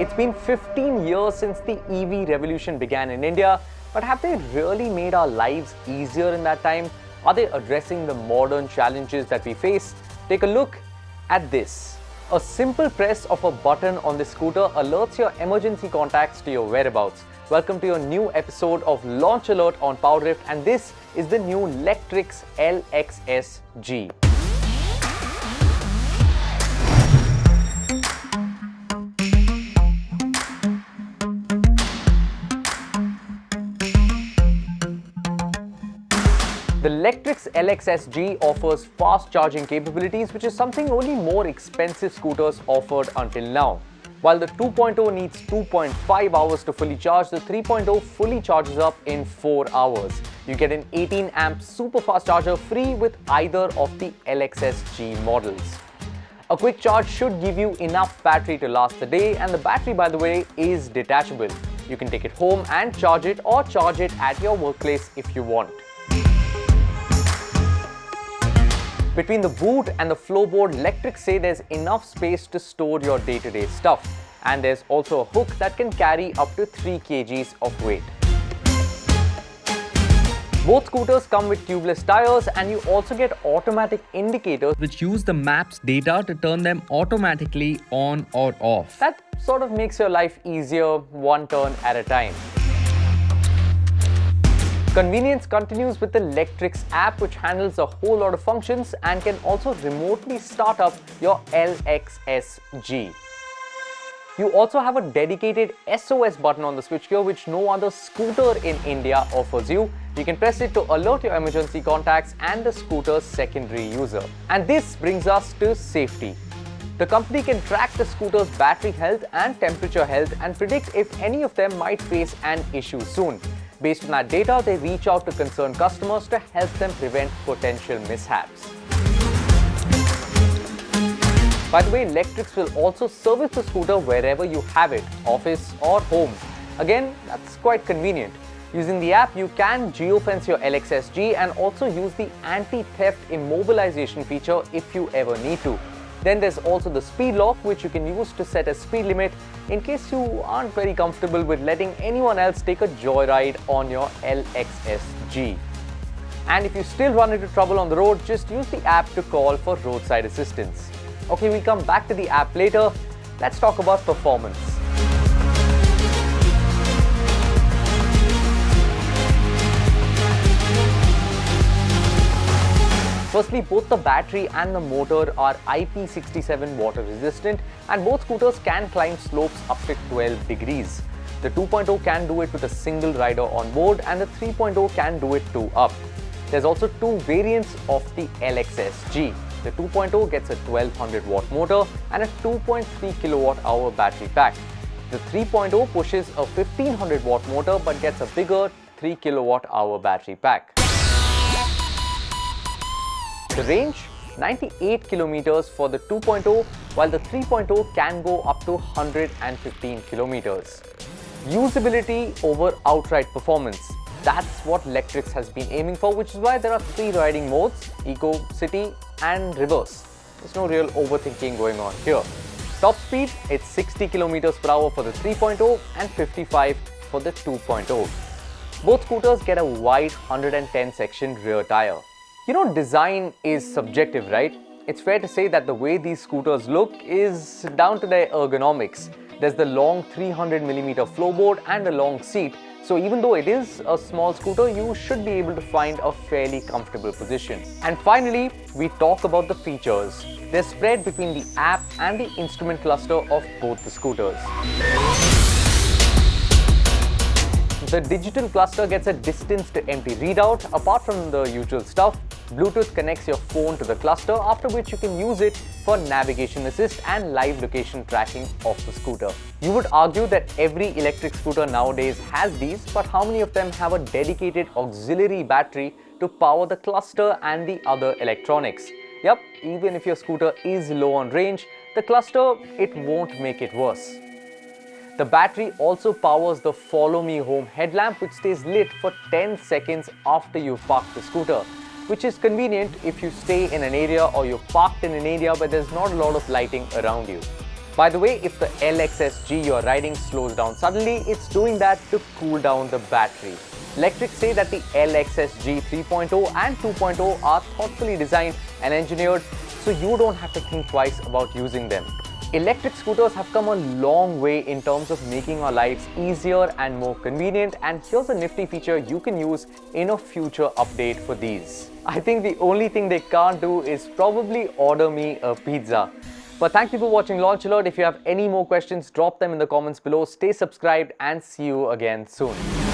It's been 15 years since the EV revolution began in India, but have they really made our lives easier in that time? Are they addressing the modern challenges that we face? Take a look at this. A simple press of a button on the scooter alerts your emergency contacts to your whereabouts. Welcome to your new episode of Launch Alert on Powerdrift, and this is the new Lectrix LXS-G. The Lectrix LXS-G offers fast charging capabilities, which is something only more expensive scooters offered until now. While the 2.0 needs 2.5 hours to fully charge, the 3.0 fully charges up in 4 hours. You get an 18 amp super fast charger free with either of the LXS-G models. A quick charge should give you enough battery to last the day, and the battery, by the way, is detachable. You can take it home and charge it, or charge it at your workplace if you want. Between the boot and the floorboard, Lectrix say there's enough space to store your day-to-day stuff. And there's also a hook that can carry up to 3 kgs of weight. Both scooters come with tubeless tires, and you also get automatic indicators which use the map's data to turn them automatically on or off. That sort of makes your life easier, one turn at a time. Convenience continues with the Lectrix app, which handles a whole lot of functions and can also remotely start up your LXS-G. You also have a dedicated SOS button on the switchgear, which no other scooter in India offers you. You can press it to alert your emergency contacts and the scooter's secondary user. And this brings us to safety. The company can track the scooter's battery health and temperature health and predict if any of them might face an issue soon. Based on that data, they reach out to concerned customers to help them prevent potential mishaps. By the way, Lectrix will also service the scooter wherever you have it, office or home. Again, that's quite convenient. Using the app, you can geofence your LXS-G and also use the anti-theft immobilization feature if you ever need to. Then there's also the speed lock, which you can use to set a speed limit in case you aren't very comfortable with letting anyone else take a joyride on your LXS-G. And if you still run into trouble on the road, just use the app to call for roadside assistance. Okay, we'll come back to the app later. Let's talk about performance. Firstly, both the battery and the motor are IP67 water resistant, and both scooters can climb slopes up to 12 degrees. The 2.0 can do it with a single rider on board, and the 3.0 can do it 2 up. There's also 2 variants of the LXS-G. The 2.0 gets a 1200 watt motor and a 2.3 kilowatt hour battery pack. The 3.0 pushes a 1500 watt motor but gets a bigger 3 kilowatt hour battery pack. The range, 98 kilometers for the 2.0, while the 3.0 can go up to 115 kilometers. Usability over outright performance. That's what Lectrix has been aiming for, which is why there are 3 riding modes: Eco, City and Reverse. There's no real overthinking going on here. Top speed, it's 60 kilometers per hour for the 3.0 and 55 for the 2.0. Both scooters get a wide 110 section rear tire. You know, design is subjective, right? It's fair to say that the way these scooters look is down to their ergonomics. There's the long 300mm floorboard and a long seat, so even though it is a small scooter, you should be able to find a fairly comfortable position. And finally, we talk about the features. They're spread between the app and the instrument cluster of both the scooters. The digital cluster gets a distance to empty readout. Apart from the usual stuff, Bluetooth connects your phone to the cluster, after which you can use it for navigation assist and live location tracking of the scooter. You would argue that every electric scooter nowadays has these, but how many of them have a dedicated auxiliary battery to power the cluster and the other electronics? Yep, even if your scooter is low on range, the cluster, it won't make it worse. The battery also powers the Follow Me Home headlamp, which stays lit for 10 seconds after you've parked the scooter, which is convenient if you stay in an area or you're parked in an area where there's not a lot of lighting around you. By the way, if the LXSG you're riding slows down suddenly, it's doing that to cool down the battery. Electrics say that the LXSG 3.0 and 2.0 are thoughtfully designed and engineered so you don't have to think twice about using them. Electric scooters have come a long way in terms of making our lives easier and more convenient, and here's a nifty feature you can use in a future update for these. I think the only thing they can't do is probably order me a pizza. But thank you for watching Launch Alert. If you have any more questions, drop them in the comments below. Stay subscribed and see you again soon.